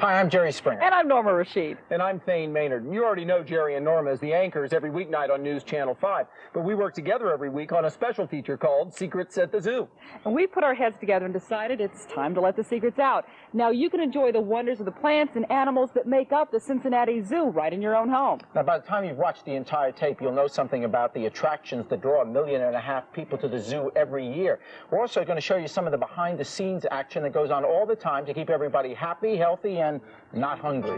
Hi, I'm Jerry Springer. And I'm Norma Rashid. And I'm Thane, Maynard. You already know Jerry and Norma as the anchors every weeknight on News Channel 5. But we work together every week on a special feature called Secrets at the Zoo. And we put our heads together and decided it's time to let the secrets out. Now you can enjoy the wonders of the plants and animals that make up the Cincinnati Zoo right in your own home. Now, by the time you've watched the entire tape, you'll know something about the attractions that draw 1.5 million people to the zoo every year. We're also going to show you some of the behind-the-scenes action that goes on all the time to keep everybody happy, healthy, and not hungry.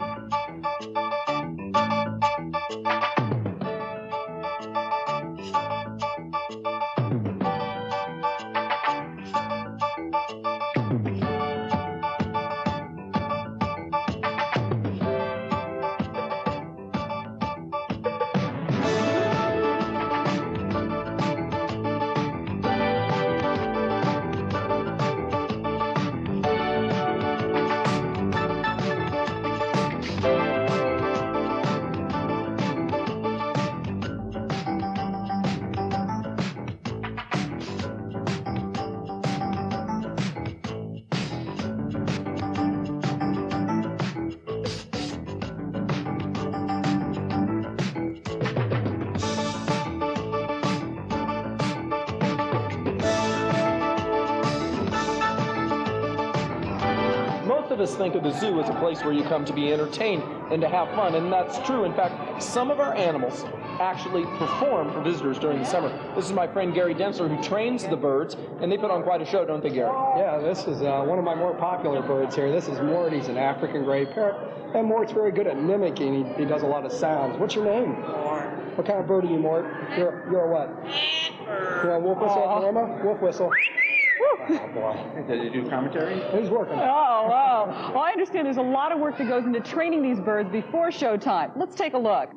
Most of us think of the zoo as a place where you come to be entertained and to have fun, and that's true. In fact, some of our animals actually perform for visitors during the summer. This is my friend Gary Densler, who trains the birds, and they put on quite a show, don't they, Gary? Yeah, this is one of my more popular birds here. This is Mort. He's an African gray parrot, and Mort's very good at mimicking. He does a lot of sounds. What's your name? Mort. What kind of bird are you, Mort? You're a what? You're a wolf whistle, Norma? Wolf whistle. Oh, boy. Did you do commentary? He's working. Oh, wow. Well, I understand there's a lot of work that goes into training these birds before showtime. Let's take a look.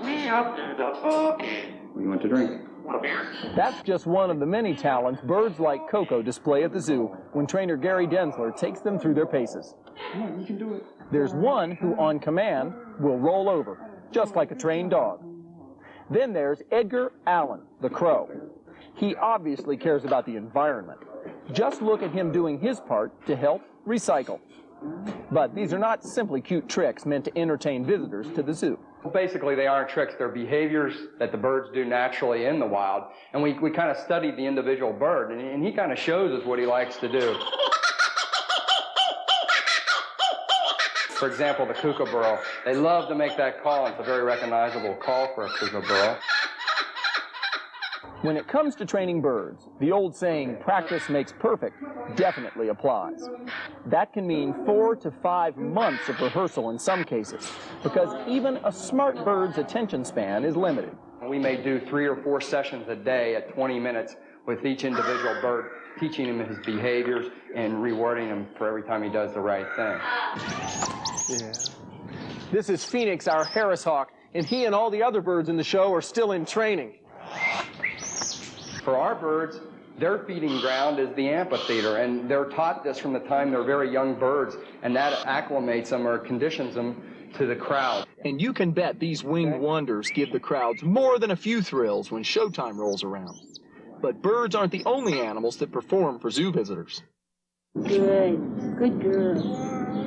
Me up to the book. What do you want to drink? Want a beer? That's just one of the many talents birds like Coco display at the zoo when trainer Gary Densler takes them through their paces. Come on, you can do it. There's one who, on command, will roll over, just like a trained dog. Then there's Edgar Allen, the crow. He obviously cares about the environment. Just look at him doing his part to help recycle. But these are not simply cute tricks meant to entertain visitors to the zoo. Basically, they aren't tricks. They're behaviors that the birds do naturally in the wild. And we kind of studied the individual bird, and he kind of shows us what he likes to do. For example, the kookaburra. They love to make that call. It's a very recognizable call for a kookaburra. When it comes to training birds, the old saying, practice makes perfect, definitely applies. That can mean 4 to 5 months of rehearsal in some cases, because even a smart bird's attention span is limited. We may do 3 or 4 sessions a day at 20 minutes with each individual bird, teaching him his behaviors and rewarding him for every time he does the right thing. Yeah. This is Phoenix, our Harris hawk, and he and all the other birds in the show are still in training. For our birds, their feeding ground is the amphitheater, and they're taught this from the time they're very young birds, and that acclimates them or conditions them to the crowd. And you can bet these winged wonders give the crowds more than a few thrills when showtime rolls around. But birds aren't the only animals that perform for zoo visitors. Good. Good girl.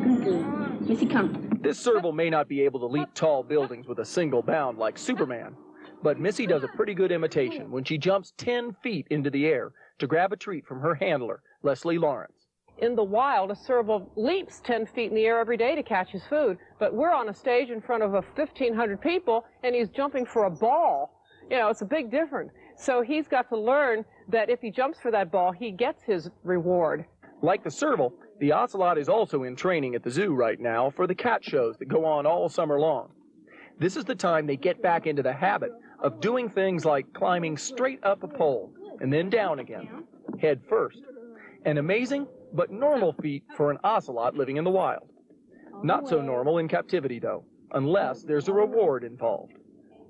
Good girl. Missy, come. This serval may not be able to leap tall buildings with a single bound like Superman, but Missy does a pretty good imitation when she jumps 10 feet into the air to grab a treat from her handler, Leslie Lawrence. In the wild, a serval leaps 10 feet in the air every day to catch his food, but we're on a stage in front of 1,500 people, and he's jumping for a ball. You know, it's a big difference. So he's got to learn that if he jumps for that ball, he gets his reward. Like the serval, the ocelot is also in training at the zoo right now for the cat shows that go on all summer long. This is the time they get back into the habit of doing things like climbing straight up a pole and then down again, head first. An amazing but normal feat for an ocelot living in the wild. Not so normal in captivity, though, unless there's a reward involved.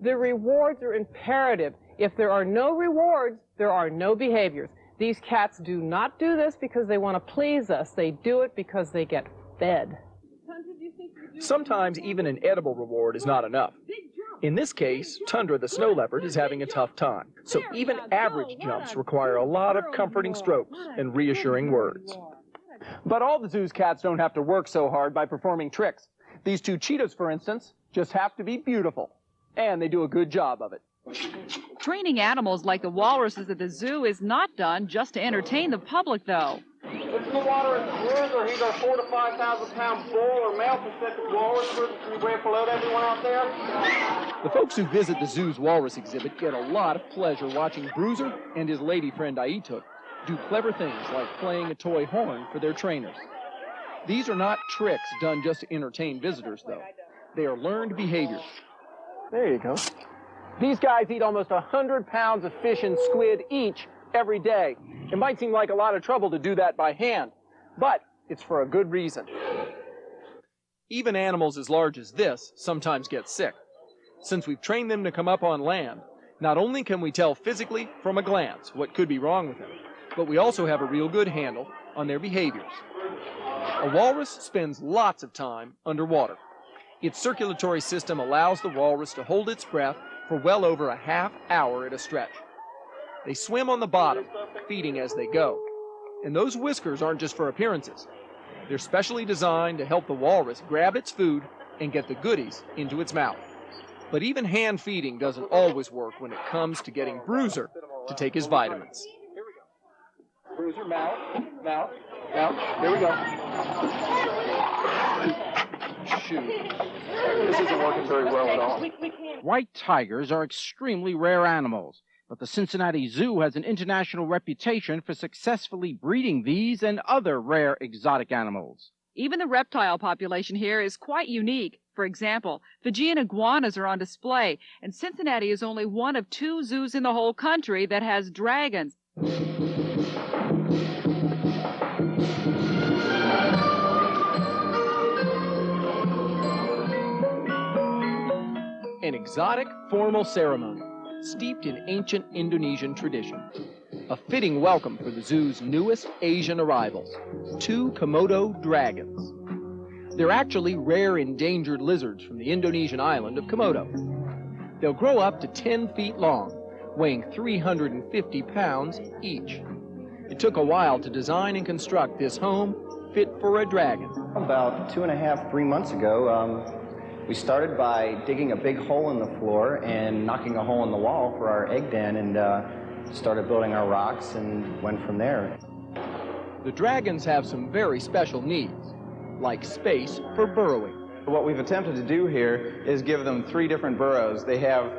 The rewards are imperative. If there are no rewards, there are no behaviors. These cats do not do this because they want to please us. They do it because they get fed. Sometimes even an edible reward is not enough. In this case, Tundra the snow leopard is having a tough time, so even average jumps require a lot of comforting strokes and reassuring words. But all the zoo's cats don't have to work so hard by performing tricks. These two cheetahs, for instance, just have to be beautiful. And they do a good job of it. Training animals like the walruses at the zoo is not done just to entertain the public, though. This blue water is Bruiser. He's our 4,000 to 5,000 pound bull or male Pacific walrus. Can you wave hello to everyone out there? The folks who visit the zoo's walrus exhibit get a lot of pleasure watching Bruiser and his lady friend Aituk do clever things like playing a toy horn for their trainers. These are not tricks done just to entertain visitors, though. They are learned behaviors. There you go. These guys eat almost 100 pounds of fish and squid each every day. It might seem like a lot of trouble to do that by hand, but it's for a good reason. Even animals as large as this sometimes get sick. Since we've trained them to come up on land, not only can we tell physically from a glance what could be wrong with them, but we also have a real good handle on their behaviors. A walrus spends lots of time underwater. Its circulatory system allows the walrus to hold its breath for well over a half hour at a stretch. They swim on the bottom, feeding as they go. And those whiskers aren't just for appearances. They're specially designed to help the walrus grab its food and get the goodies into its mouth. But even hand feeding doesn't always work when it comes to getting Bruiser to take his vitamins. Here we go. Bruiser, mouth, mouth, mouth. There we go. Shoot. This isn't working very well at all. White tigers are extremely rare animals, but the Cincinnati Zoo has an international reputation for successfully breeding these and other rare exotic animals. Even the reptile population here is quite unique. For example, Fijian iguanas are on display, and Cincinnati is only one of 2 zoos in the whole country that has dragons. An exotic formal ceremony, steeped in ancient Indonesian tradition. A fitting welcome for the zoo's newest Asian arrivals, 2 Komodo dragons. They're actually rare endangered lizards from the Indonesian island of Komodo. They'll grow up to 10 feet long, weighing 350 pounds each. It took a while to design and construct this home fit for a dragon. About 2.5, 3 months ago, we started by digging a big hole in the floor and knocking a hole in the wall for our egg den, and started building our rocks and went from there. The dragons have some very special needs, like space for burrowing. What we've attempted to do here is give them 3 different burrows. They have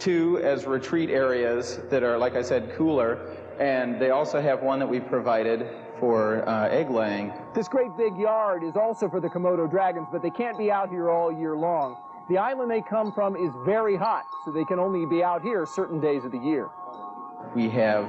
2 as retreat areas that are, like I said, cooler, and they also have one that we provided for egg laying. This great big yard is also for the Komodo dragons, but they can't be out here all year long. The island they come from is very hot, so they can only be out here certain days of the year. We have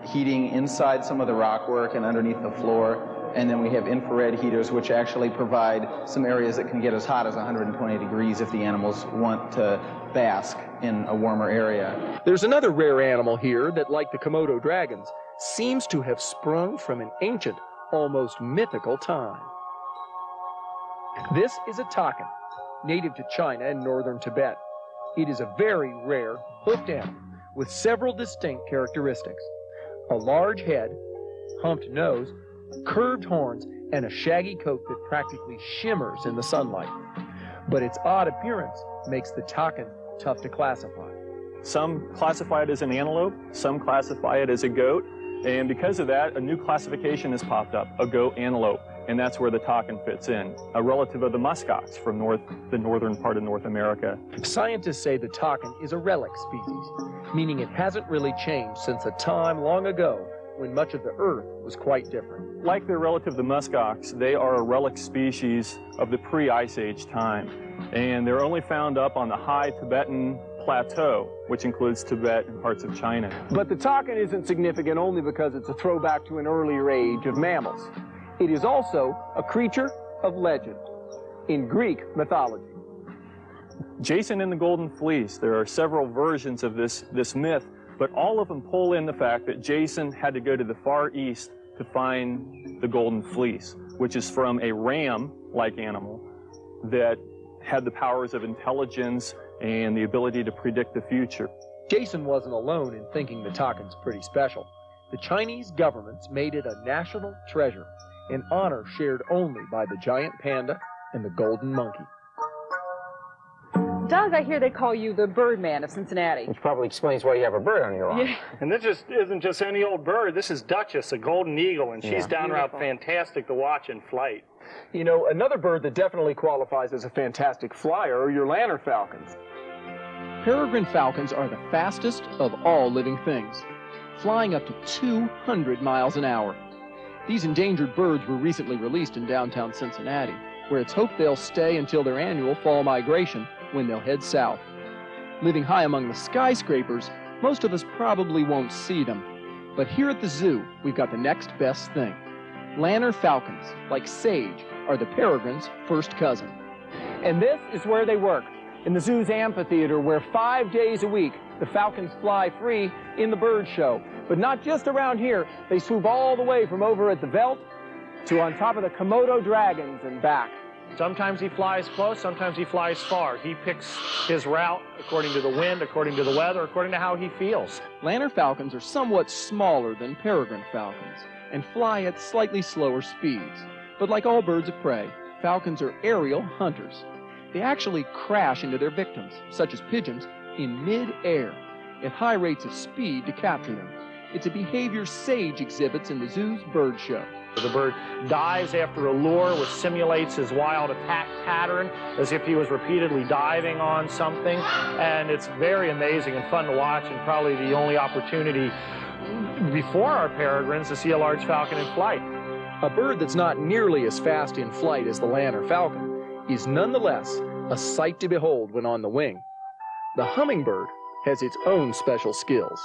heating inside some of the rockwork and underneath the floor, and then we have infrared heaters which actually provide some areas that can get as hot as 120 degrees if the animals want to bask in a warmer area. There's another rare animal here that, like the Komodo dragons, seems to have sprung from an ancient, almost mythical time. This is a takin, native to China and northern Tibet. It is a very rare hoofed animal with several distinct characteristics. A large head, humped nose, curved horns, and a shaggy coat that practically shimmers in the sunlight. But its odd appearance makes the takin tough to classify. Some classify it as an antelope, some classify it as a goat, and because of that, a new classification has popped up, a goat antelope, and that's where the takin fits in, a relative of the muskox from the northern part of North America. Scientists say the takin is a relic species, meaning it hasn't really changed since a time long ago when much of the Earth was quite different. Like their relative, the muskox, they are a relic species of the pre-Ice Age time, and they're only found up on the high Tibetan plateau, which includes Tibet and parts of China. But the takin isn't significant only because it's a throwback to an earlier age of mammals. It is also a creature of legend in Greek mythology. Jason and the Golden Fleece, there are several versions of this myth, but all of them pull in the fact that Jason had to go to the Far East to find the Golden Fleece, which is from a ram-like animal that had the powers of intelligence and the ability to predict the future. Jason wasn't alone in thinking the takin's pretty special. The Chinese government's made it a national treasure, an honor shared only by the giant panda and the golden monkey. Doug, I hear they call you the Birdman of Cincinnati. Which probably explains why you have a bird on your arm. Yeah. And this just isn't just any old bird. This is Duchess, a golden eagle, and she's downright fantastic to watch in flight. You know, another bird that definitely qualifies as a fantastic flyer are your lanner falcons. Peregrine falcons are the fastest of all living things, flying up to 200 miles an hour. These endangered birds were recently released in downtown Cincinnati, where it's hoped they'll stay until their annual fall migration, when they'll head south. Living high among the skyscrapers, most of us probably won't see them. But here at the zoo, we've got the next best thing. Lanner falcons, like sage, are the peregrine's first cousin. And this is where they work, in the zoo's amphitheater, where 5 days a week the falcons fly free in the bird show. But not just around here, they swoop all the way from over at the Veldt to on top of the Komodo dragons and back. Sometimes he flies close, sometimes he flies far. He picks his route according to the wind, according to the weather, according to how he feels. Lanner falcons are somewhat smaller than peregrine falcons and fly at slightly slower speeds. But like all birds of prey, falcons are aerial hunters. They actually crash into their victims, such as pigeons, in mid-air at high rates of speed to capture them. It's a behavior sage exhibits in the zoo's bird show. The bird dives after a lure, which simulates his wild attack pattern, as if he was repeatedly diving on something. And it's very amazing and fun to watch, and probably the only opportunity before our peregrines to see a large falcon in flight. A bird that's not nearly as fast in flight as the Lanner falcon is nonetheless a sight to behold when on the wing. The hummingbird has its own special skills.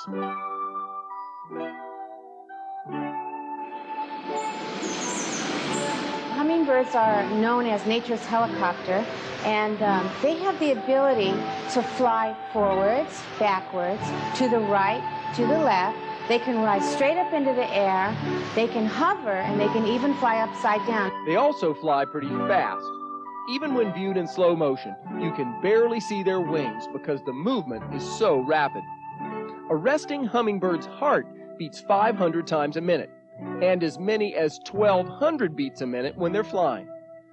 Hummingbirds are known as nature's helicopter, and they have the ability to fly forwards, backwards, to the right, to the left. They can rise straight up into the air, they can hover, and they can even fly upside down. They also fly pretty fast. Even when viewed in slow motion, you can barely see their wings because the movement is so rapid. A resting hummingbird's heart beats 500 times a minute, and as many as 1,200 beats a minute when they're flying.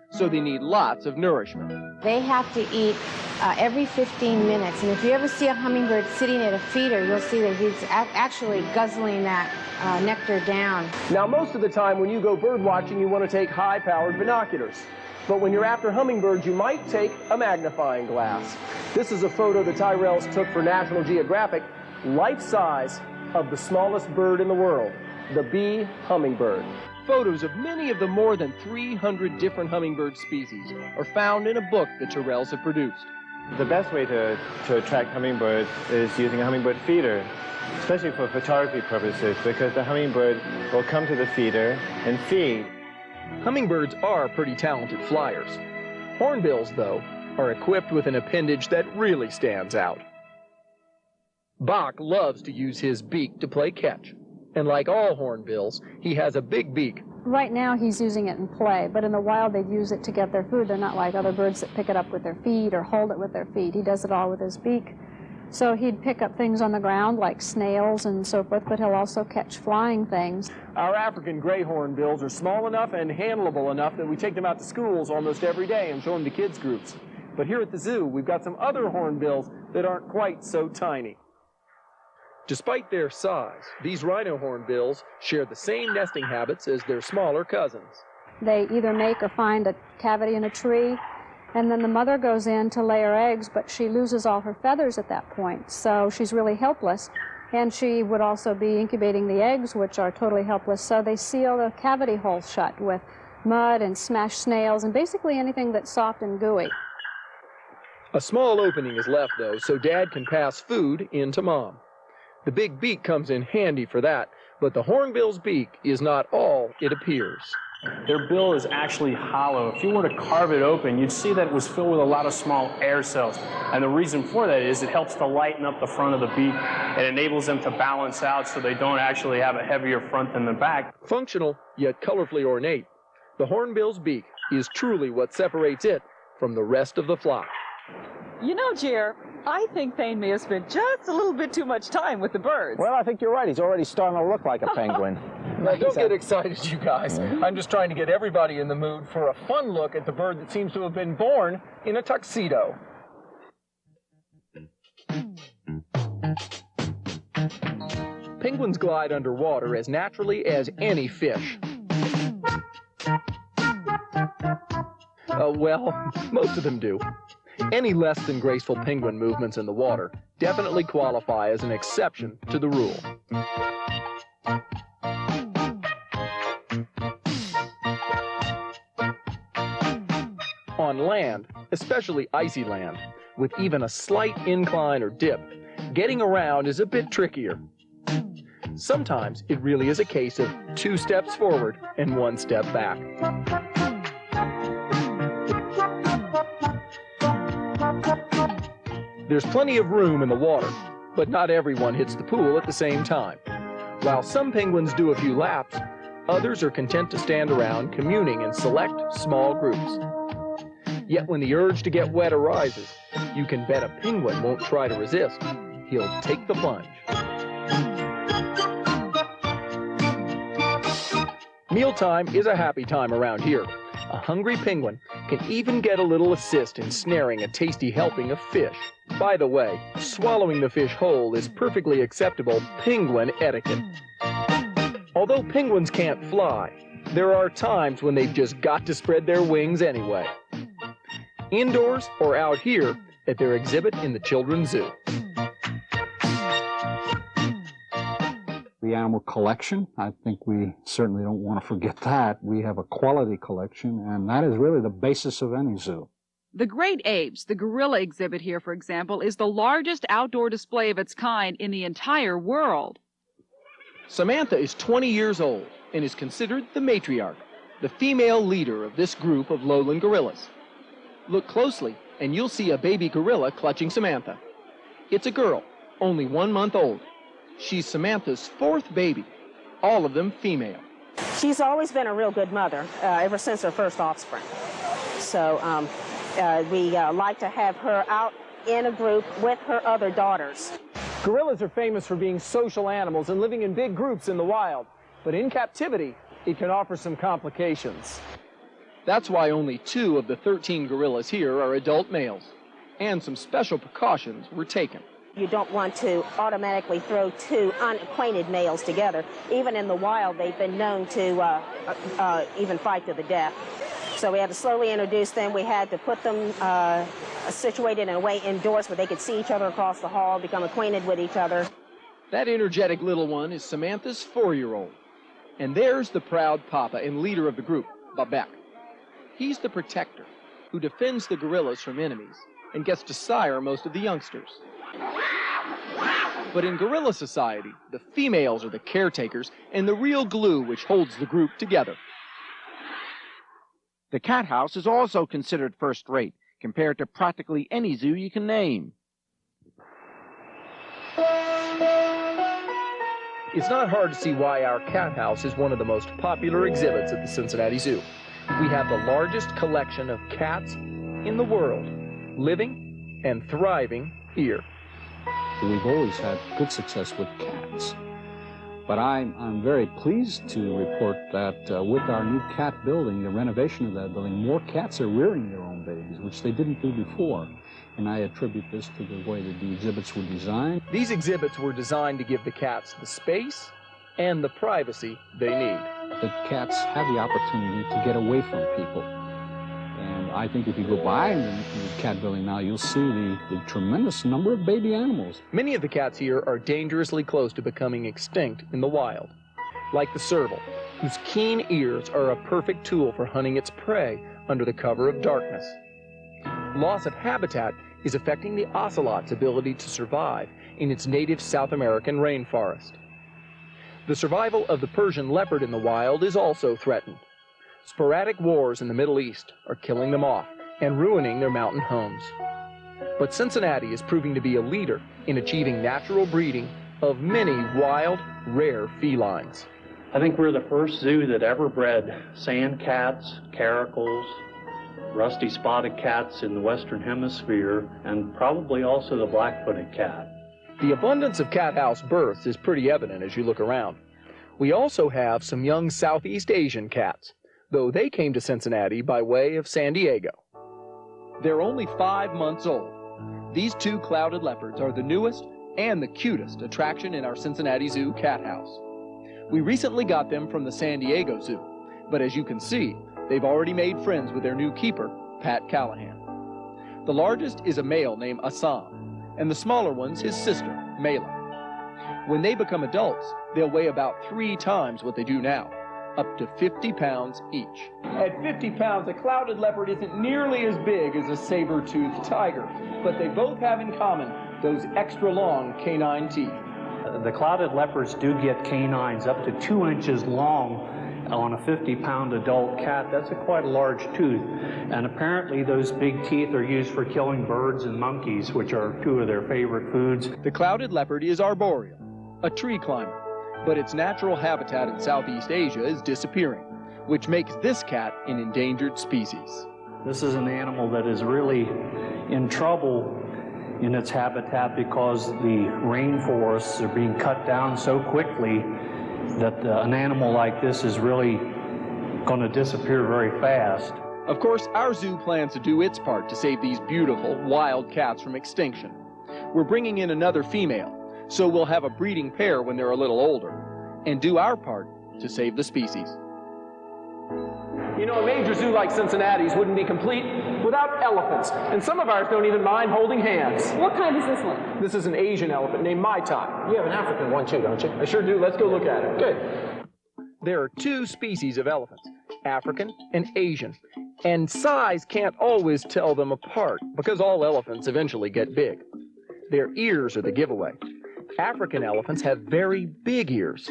So they need lots of nourishment. They have to eat every 15 minutes, and if you ever see a hummingbird sitting at a feeder, you'll see that he's actually guzzling that nectar down. Now, most of the time when you go bird watching, you want to take high-powered binoculars. But when you're after hummingbirds, you might take a magnifying glass. This is a photo the Tyrrells took for National Geographic, life-size, of the smallest bird in the world, the bee hummingbird. Photos of many of the more than 300 different hummingbird species are found in a book the Tyrrells have produced. The best way to attract hummingbirds is using a hummingbird feeder, especially for photography purposes, because the hummingbird will come to the feeder and feed. Hummingbirds are pretty talented flyers. Hornbills, though, are equipped with an appendage that really stands out. Bach loves to use his beak to play catch. And like all hornbills, he has a big beak. Right now he's using it in play, but in the wild they'd use it to get their food. They're not like other birds that pick it up with their feet or hold it with their feet. He does it all with his beak. So he'd pick up things on the ground like snails and so forth, but he'll also catch flying things. Our African gray hornbills are small enough and handleable enough that we take them out to schools almost every day and show them to kids' groups. But here at the zoo, we've got some other hornbills that aren't quite so tiny. Despite their size, these rhino hornbills share the same nesting habits as their smaller cousins. They either make or find a cavity in a tree, and then the mother goes in to lay her eggs, but she loses all her feathers at that point, so she's really helpless. And she would also be incubating the eggs, which are totally helpless, so they seal the cavity hole shut with mud and smashed snails and basically anything that's soft and gooey. A small opening is left, though, so Dad can pass food in to Mom. The big beak comes in handy for that, but the hornbill's beak is not all it appears. Their bill is actually hollow. If you were to carve it open, you'd see that it was filled with a lot of small air cells. And the reason for that is it helps to lighten up the front of the beak. It enables them to balance out so they don't actually have a heavier front than the back. Functional, yet colorfully ornate, the hornbill's beak is truly what separates it from the rest of the flock. You know, Jer, I think Thane may have spent just a little bit too much time with the birds. Well, I think you're right. He's already starting to look like a penguin. Now, don't get excited, you guys. I'm just trying to get everybody in the mood for a fun look at the bird that seems to have been born in a tuxedo. Penguins glide underwater as naturally as any fish. Well, most of them do. Any less than graceful penguin movements in the water definitely qualify as an exception to the rule. On land, especially icy land, with even a slight incline or dip, getting around is a bit trickier. Sometimes it really is a case of 2 steps forward and 1 step back. There's plenty of room in the water, but not everyone hits the pool at the same time. While some penguins do a few laps, others are content to stand around communing in select small groups. Yet when the urge to get wet arises, you can bet a penguin won't try to resist. He'll take the plunge. Mealtime is a happy time around here. A hungry penguin can even get a little assist in snaring a tasty helping of fish. By the way, swallowing the fish whole is perfectly acceptable penguin etiquette. Although penguins can't fly, there are times when they've just got to spread their wings anyway. Indoors or out here at their exhibit in the Children's Zoo. The animal collection, I think we certainly don't want to forget that. We have a quality collection, and that is really the basis of any zoo. The great apes, the gorilla exhibit here, for example, is the largest outdoor display of its kind in the entire world. Samantha is 20 years old and is considered the matriarch, the female leader of this group of lowland gorillas. Look closely and you'll see a baby gorilla clutching Samantha. It's a girl, only 1 month old. She's Samantha's 4th baby, all of them female. She's always been a real good mother, ever since her first offspring. So we like to have her out in a group with her other daughters. Gorillas are famous for being social animals and living in big groups in the wild, but in captivity, it can offer some complications. That's why only 2 of the 13 gorillas here are adult males, and some special precautions were taken. You don't want to automatically throw 2 unacquainted males together. Even in the wild, they've been known to even fight to the death. So we had to slowly introduce them. We had to put them situated in a way indoors where they could see each other across the hall, become acquainted with each other. That energetic little one is Samantha's 4-year-old. And there's the proud papa and leader of the group, Babek. He's the protector who defends the gorillas from enemies and gets to sire most of the youngsters. But in gorilla society, the females are the caretakers and the real glue which holds the group together. The cat house is also considered first-rate compared to practically any zoo you can name. It's not hard to see why our cat house is one of the most popular exhibits at the Cincinnati Zoo. We have the largest collection of cats in the world, living and thriving here. We've always had good success with cats. But I'm very pleased to report that with our new cat building, the renovation of that building, more cats are rearing their own babies, which they didn't do before. And I attribute this to the way that the exhibits were designed. These exhibits were designed to give the cats the space and the privacy they need. The cats have the opportunity to get away from people. And I think if you go by the cat building now, you'll see the tremendous number of baby animals. Many of the cats here are dangerously close to becoming extinct in the wild, like the serval, whose keen ears are a perfect tool for hunting its prey under the cover of darkness. Loss of habitat is affecting the ocelot's ability to survive in its native South American rainforest. The survival of the Persian leopard in the wild is also threatened. Sporadic wars in the Middle East are killing them off and ruining their mountain homes. But Cincinnati is proving to be a leader in achieving natural breeding of many wild, rare felines. I think we're the first zoo that ever bred sand cats, caracals, rusty spotted cats in the Western Hemisphere, and probably also the black-footed cat. The abundance of cat house births is pretty evident as you look around. We also have some young Southeast Asian cats, though they came to Cincinnati by way of San Diego. They're only 5 months old. These two clouded leopards are the newest and the cutest attraction in our Cincinnati Zoo cat house. We recently got them from the San Diego Zoo, but as you can see, they've already made friends with their new keeper, Pat Callahan. The largest is a male named Assam, and the smaller one's his sister, Mela. When they become adults, they'll weigh about 3 times what they do now, up to 50 pounds each. At 50 pounds, a clouded leopard isn't nearly as big as a saber-toothed tiger, but they both have in common those extra long canine teeth. The clouded leopards do get canines up to 2 inches long on a 50-pound adult cat. That's quite a large tooth. And apparently those big teeth are used for killing birds and monkeys, which are 2 of their favorite foods. The clouded leopard is arboreal, a tree climber, but its natural habitat in Southeast Asia is disappearing, which makes this cat an endangered species. This is an animal that is really in trouble in its habitat because the rainforests are being cut down so quickly that an animal like this is really going to disappear very fast. Of course, our zoo plans to do its part to save these beautiful wild cats from extinction. We're bringing in another female, so we'll have a breeding pair when they're a little older, and do our part to save the species. You know, a major zoo like Cincinnati's wouldn't be complete without elephants, and some of ours don't even mind holding hands. What kind is this one? This is an Asian elephant named Mai Tai. You have an African one too, don't you? I sure do. Let's go look at it. Good. There are 2 species of elephants, African and Asian, and size can't always tell them apart because all elephants eventually get big. Their ears are the giveaway. African elephants have very big ears,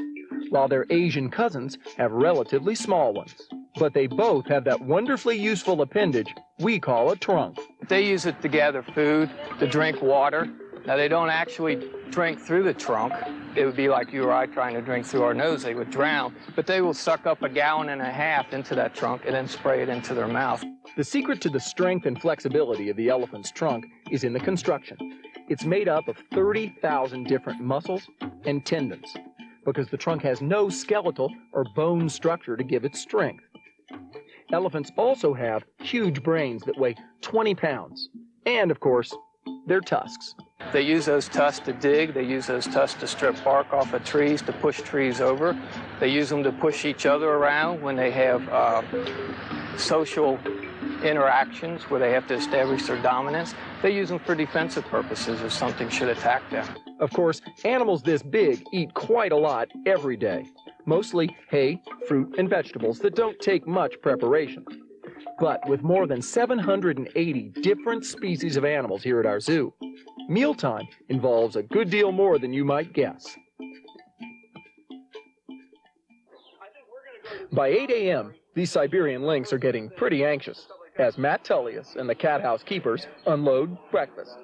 while their Asian cousins have relatively small ones. But they both have that wonderfully useful appendage we call a trunk. They use it to gather food, to drink water. Now, they don't actually drink through the trunk. It would be like you or I trying to drink through our nose. They would drown. But they will suck up 1.5 gallons into that trunk and then spray it into their mouth. The secret to the strength and flexibility of the elephant's trunk is in the construction. It's made up of 30,000 different muscles and tendons because the trunk has no skeletal or bone structure to give it strength. Elephants also have huge brains that weigh 20 pounds, and of course, their tusks. They use those tusks to dig. They use those tusks to strip bark off of trees, to push trees over. They use them to push each other around when they have social interactions where they have to establish their dominance. They use them for defensive purposes if something should attack them. Of course, animals this big eat quite a lot every day. Mostly hay, fruit, and vegetables that don't take much preparation. But with more than 780 different species of animals here at our zoo, mealtime involves a good deal more than you might guess. By 8 a.m., these Siberian lynx are getting pretty anxious as Matt Tullius and the cat house keepers unload breakfast.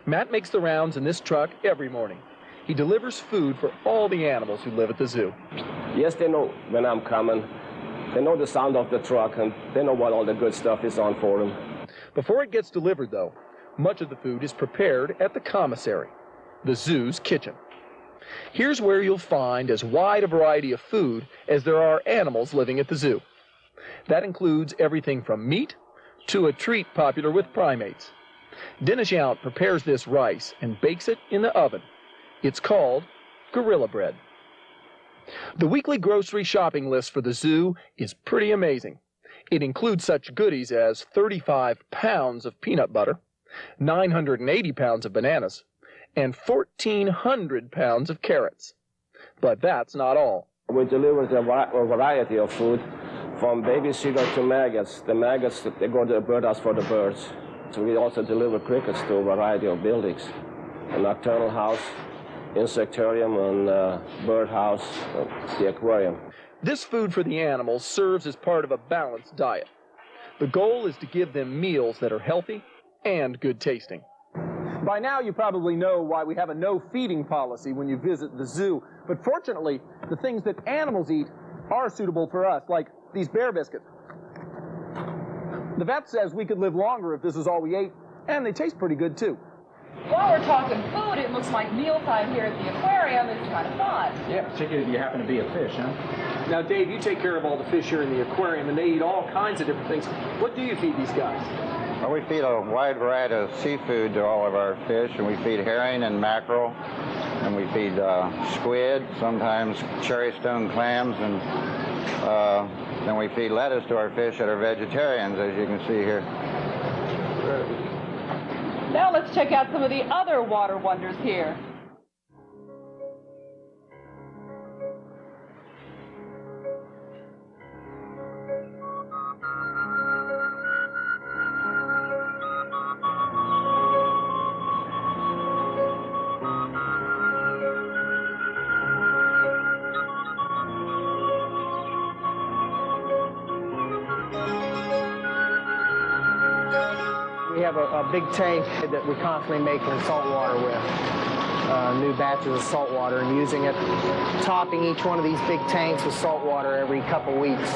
Matt makes the rounds in this truck every morning. He delivers food for all the animals who live at the zoo. Yes, they know when I'm coming. They know the sound of the truck, and they know what all the good stuff is on for them. Before it gets delivered, though, much of the food is prepared at the commissary, the zoo's kitchen. Here's where you'll find as wide a variety of food as there are animals living at the zoo. That includes everything from meat to a treat popular with primates. Dennis Yount prepares this rice and bakes it in the oven. It's called gorilla bread. The weekly grocery shopping list for the zoo is pretty amazing. It includes such goodies as 35 pounds of peanut butter, 980 pounds of bananas, and 1,400 pounds of carrots. But that's not all. We deliver a variety of food, from baby seagull to maggots. The maggots, they go to the birdhouse for the birds. So we also deliver crickets to a variety of buildings. A nocturnal house, insectarium, and birdhouse, the aquarium. This food for the animals serves as part of a balanced diet. The goal is to give them meals that are healthy and good tasting. By now you probably know why we have a no feeding policy when you visit the zoo, but fortunately the things that animals eat are suitable for us, like these bear biscuits. The vet says we could live longer if this is all we ate, and they taste pretty good too. While we're talking food, it looks like mealtime here at the aquarium is kind of fun. Yeah, particularly if you happen to be a fish, huh? Now, Dave, you take care of all the fish here in the aquarium, and they eat all kinds of different things. What do you feed these guys? Well, we feed a wide variety of seafood to all of our fish, and we feed herring and mackerel, and we feed squid, sometimes cherrystone clams, and then we feed lettuce to our fish that are vegetarians, as you can see here. Now let's check out some of the other water wonders here. We have a big tank that we're constantly making salt water with, new batches of salt water, and using it, topping each one of these big tanks with salt water every couple weeks.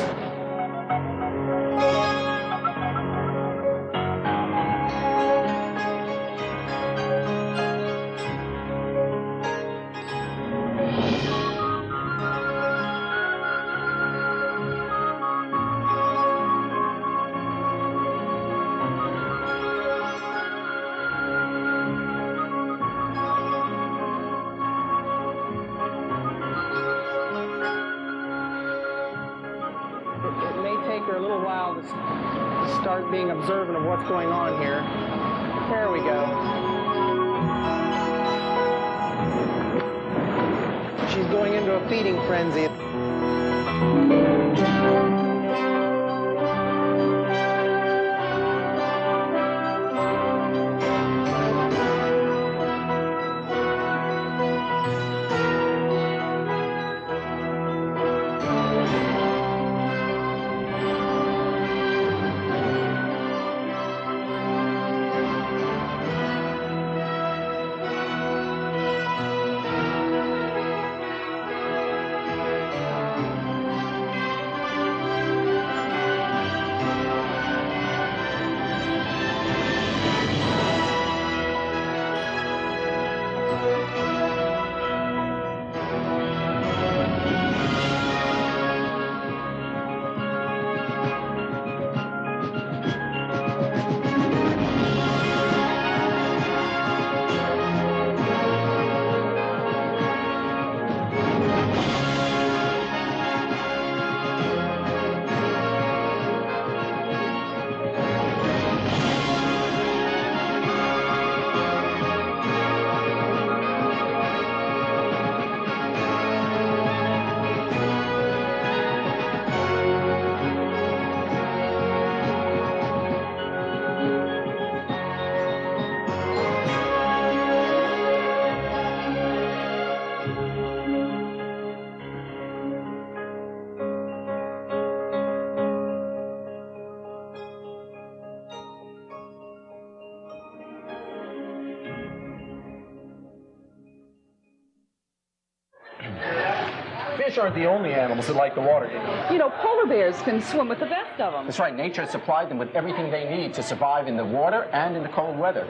Start being observant of what's going on here. There we go. She's going into a feeding frenzy. Fish aren't the only animals that like the water. You know, polar bears can swim with the best of them. That's right. Nature has supplied them with everything they need to survive in the water and in the cold weather.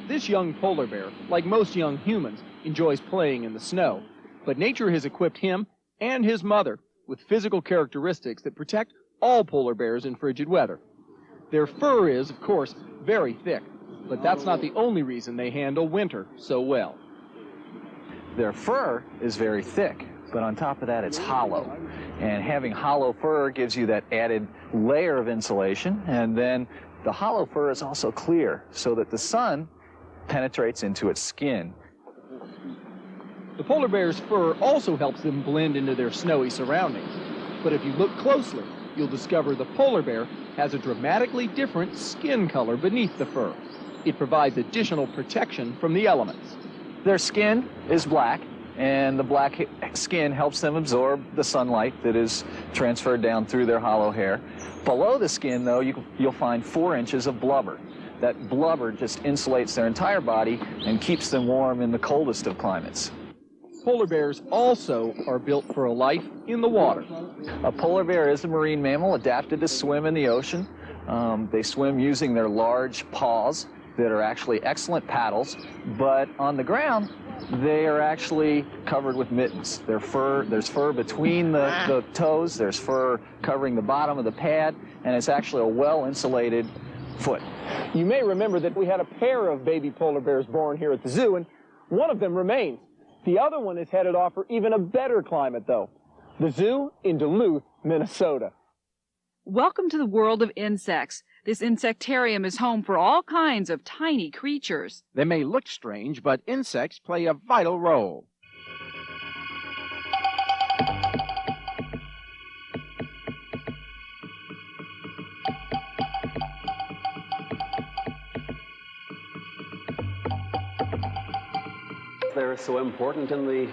This young polar bear, like most young humans, enjoys playing in the snow. But nature has equipped him and his mother with physical characteristics that protect all polar bears in frigid weather. Their fur is, of course, very thick, but that's not the only reason they handle winter so well. Their fur is very thick, but on top of that, it's hollow. And having hollow fur gives you that added layer of insulation, and then the hollow fur is also clear, so that the sun penetrates into its skin. The polar bear's fur also helps them blend into their snowy surroundings. But if you look closely, you'll discover the polar bear has a dramatically different skin color beneath the fur. It provides additional protection from the elements. Their skin is black, and the black skin helps them absorb the sunlight that is transferred down through their hollow hair. Below the skin, though, you'll find 4 inches of blubber. That blubber just insulates their entire body and keeps them warm in the coldest of climates. Polar bears also are built for a life in the water. A polar bear is a marine mammal adapted to swim in the ocean. They swim using their large paws that are actually excellent paddles, but on the ground, they are actually covered with mittens. There's fur between the toes, there's fur covering the bottom of the pad, and it's actually a well-insulated foot. You may remember that we had a pair of baby polar bears born here at the zoo, and one of them remains. The other one is headed off for even a better climate, though. The zoo in Duluth, Minnesota. Welcome to the world of insects. This insectarium is home for all kinds of tiny creatures. They may look strange, but insects play a vital role. They're so important in the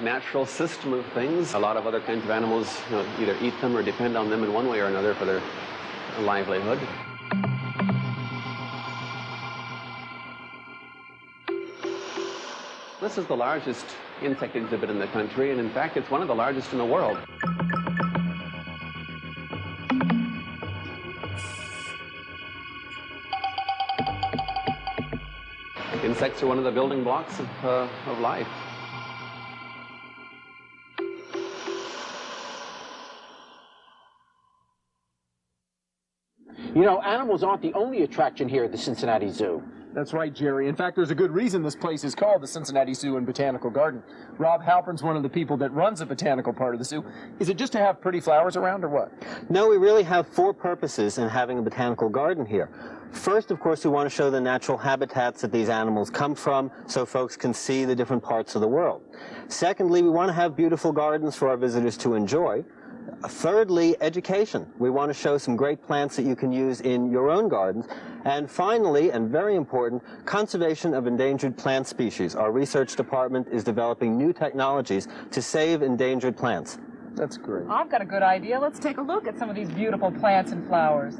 natural system of things. A lot of other kinds of animals, either eat them or depend on them in one way or another for their livelihood. This is the largest insect exhibit in the country, and in fact, it's one of the largest in the world. Insects are one of the building blocks of life. You know, animals aren't the only attraction here at the Cincinnati Zoo. That's right, Jerry. In fact, there's a good reason this place is called the Cincinnati Zoo and Botanical Garden. Rob Halpern's one of the people that runs the botanical part of the zoo. Is it just to have pretty flowers around, or what? No, we really have four purposes in having a botanical garden here. First, of course, we want to show the natural habitats that these animals come from so folks can see the different parts of the world. Secondly, we want to have beautiful gardens for our visitors to enjoy. Thirdly, education. We want to show some great plants that you can use in your own gardens. And finally, and very important, conservation of endangered plant species. Our research department is developing new technologies to save endangered plants. That's great. I've got a good idea. Let's take a look at some of these beautiful plants and flowers.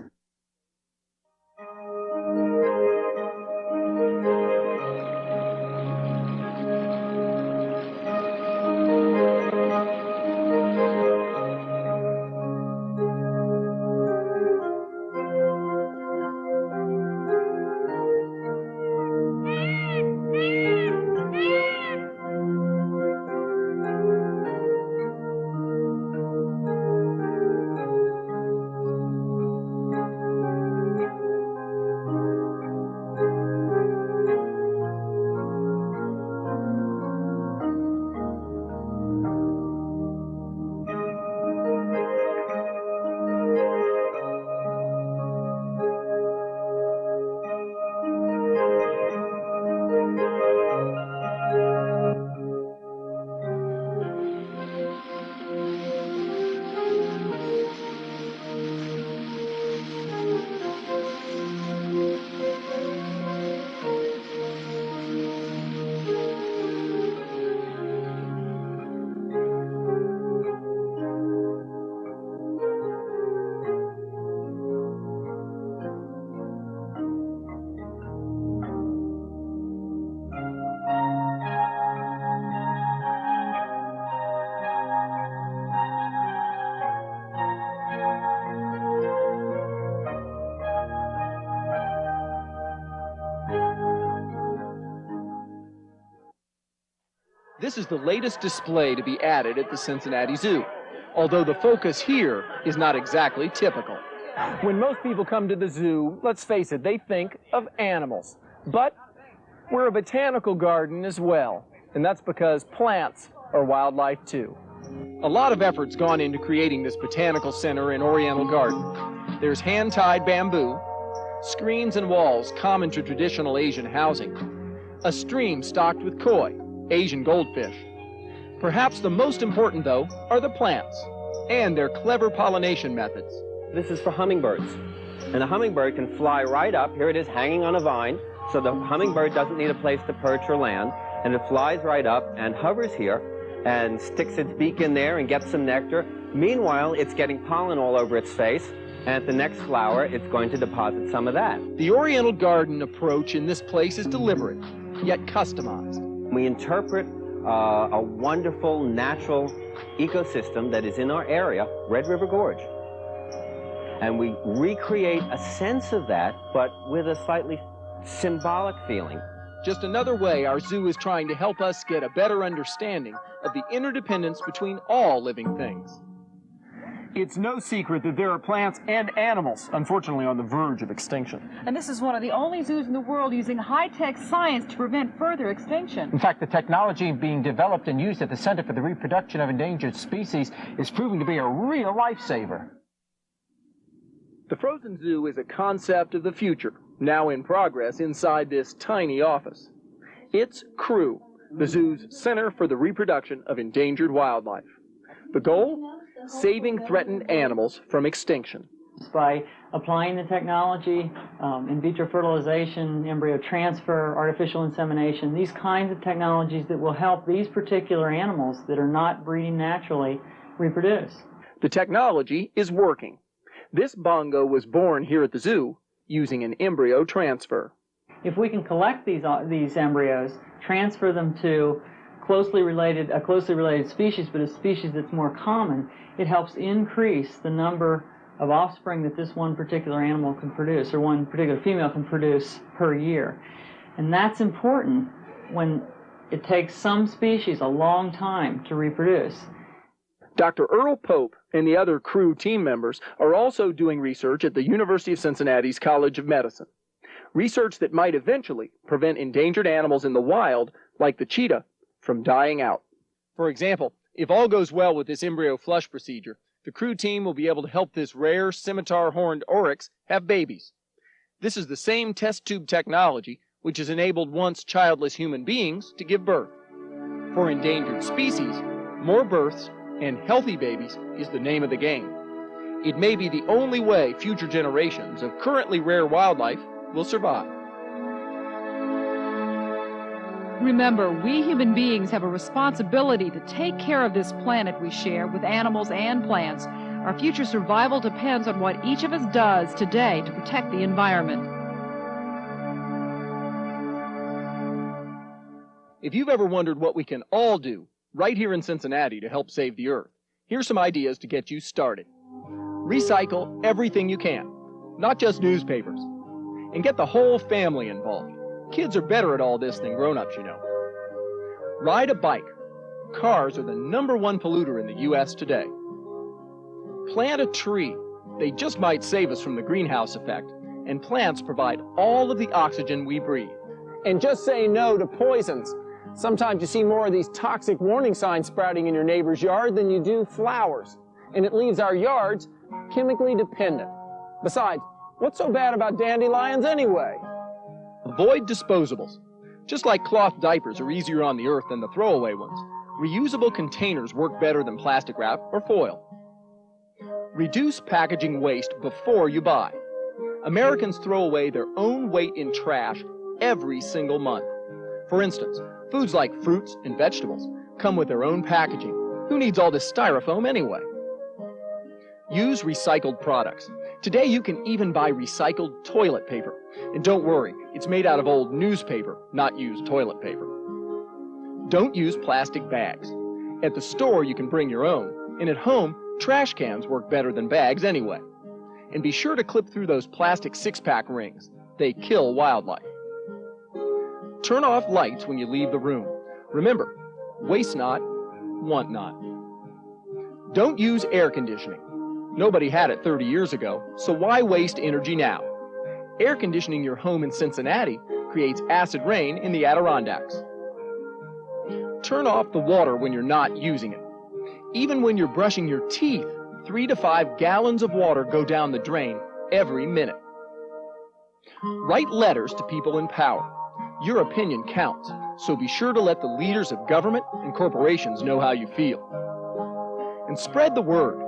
This is the latest display to be added at the Cincinnati Zoo, although the focus here is not exactly typical. When most people come to the zoo, let's face it, they think of animals. But we're a botanical garden as well, and that's because plants are wildlife too. A lot of effort's gone into creating this botanical center and oriental garden. There's hand-tied bamboo, screens and walls common to traditional Asian housing, a stream stocked with koi, Asian goldfish. Perhaps the most important, though, are the plants and their clever pollination methods. This is for hummingbirds. And a hummingbird can fly right up. Here it is hanging on a vine. So the hummingbird doesn't need a place to perch or land. And it flies right up and hovers here and sticks its beak in there and gets some nectar. Meanwhile, it's getting pollen all over its face. And at the next flower, it's going to deposit some of that. The Oriental Garden approach in this place is deliberate, yet customized. We interpret a wonderful natural ecosystem that is in our area, Red River Gorge. and we recreate a sense of that, but with a slightly symbolic feeling. Just another way our zoo is trying to help us get a better understanding of the interdependence between all living things. It's no secret that there are plants and animals, unfortunately, on the verge of extinction. And this is one of the only zoos in the world using high-tech science to prevent further extinction. In fact, the technology being developed and used at the Center for the Reproduction of Endangered Species is proving to be a real lifesaver. The frozen zoo is a concept of the future, now in progress inside this tiny office. It's CREW, the zoo's Center for the Reproduction of Endangered Wildlife. The goal? Saving threatened animals from extinction. By applying the technology, in vitro fertilization, embryo transfer, artificial insemination, these kinds of technologies that will help these particular animals that are not breeding naturally reproduce. The technology is working. This bongo was born here at the zoo using an embryo transfer. If we can collect these embryos, transfer them to a closely related species, but a species that's more common, it helps increase the number of offspring that this one particular animal can produce, or one particular female can produce per year. And that's important when it takes some species a long time to reproduce. Dr. Earl Pope and the other CREW team members are also doing research at the University of Cincinnati's College of Medicine. Research that might eventually prevent endangered animals in the wild, like the cheetah, from dying out. For example, if all goes well with this embryo flush procedure, the CREW team will be able to help this rare scimitar-horned oryx have babies. This is the same test tube technology which has enabled once childless human beings to give birth. For endangered species, more births and healthy babies is the name of the game. It may be the only way future generations of currently rare wildlife will survive. Remember, we human beings have a responsibility to take care of this planet we share with animals and plants. Our future survival depends on what each of us does today to protect the environment. If you've ever wondered what we can all do right here in Cincinnati to help save the earth, here's some ideas to get you started. Recycle everything you can, not just newspapers, and get the whole family involved. Kids are better at all this than grown-ups, you know. Ride a bike. Cars are the #1 polluter in the U.S. today. Plant a tree. They just might save us from the greenhouse effect, and plants provide all of the oxygen we breathe. And just say no to poisons. Sometimes you see more of these toxic warning signs sprouting in your neighbor's yard than you do flowers, and it leaves our yards chemically dependent. Besides, what's so bad about dandelions anyway? Avoid disposables. Just like cloth diapers are easier on the earth than the throwaway ones, reusable containers work better than plastic wrap or foil. Reduce packaging waste before you buy. Americans throw away their own weight in trash every single month. For instance, foods like fruits and vegetables come with their own packaging. Who needs all this styrofoam anyway? Use recycled products. Today you can even buy recycled toilet paper. And don't worry, it's made out of old newspaper, not used toilet paper. Don't use plastic bags. At the store you can bring your own, and at home, trash cans work better than bags anyway. And be sure to clip through those plastic six-pack rings. They kill wildlife. Turn off lights when you leave the room. Remember, waste not, want not. Don't use air conditioning. Nobody had it 30 years ago, so why waste energy now? Air conditioning your home in Cincinnati creates acid rain in the Adirondacks. Turn off the water when you're not using it. Even when you're brushing your teeth, 3 to 5 gallons of water go down the drain every minute. Write letters to people in power. Your opinion counts, so be sure to let the leaders of government and corporations know how you feel. And spread the word.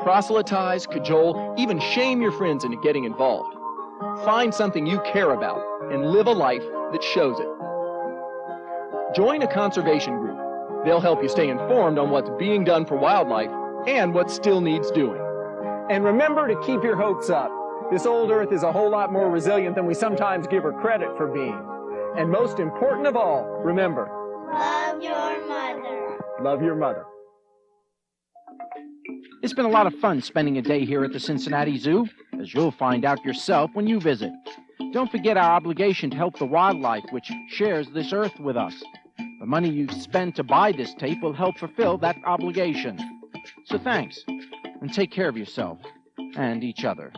Proselytize, cajole, even shame your friends into getting involved. Find something you care about and live a life that shows it. Join a conservation group. They'll help you stay informed on what's being done for wildlife and what still needs doing. And remember to keep your hopes up. This old earth is a whole lot more resilient than we sometimes give her credit for being. And most important of all, remember, love your mother. Love your mother. It's been a lot of fun spending a day here at the Cincinnati Zoo, as you'll find out yourself when you visit. Don't forget our obligation to help the wildlife which shares this earth with us. The money you've spent to buy this tape will help fulfill that obligation. So thanks, and take care of yourself and each other.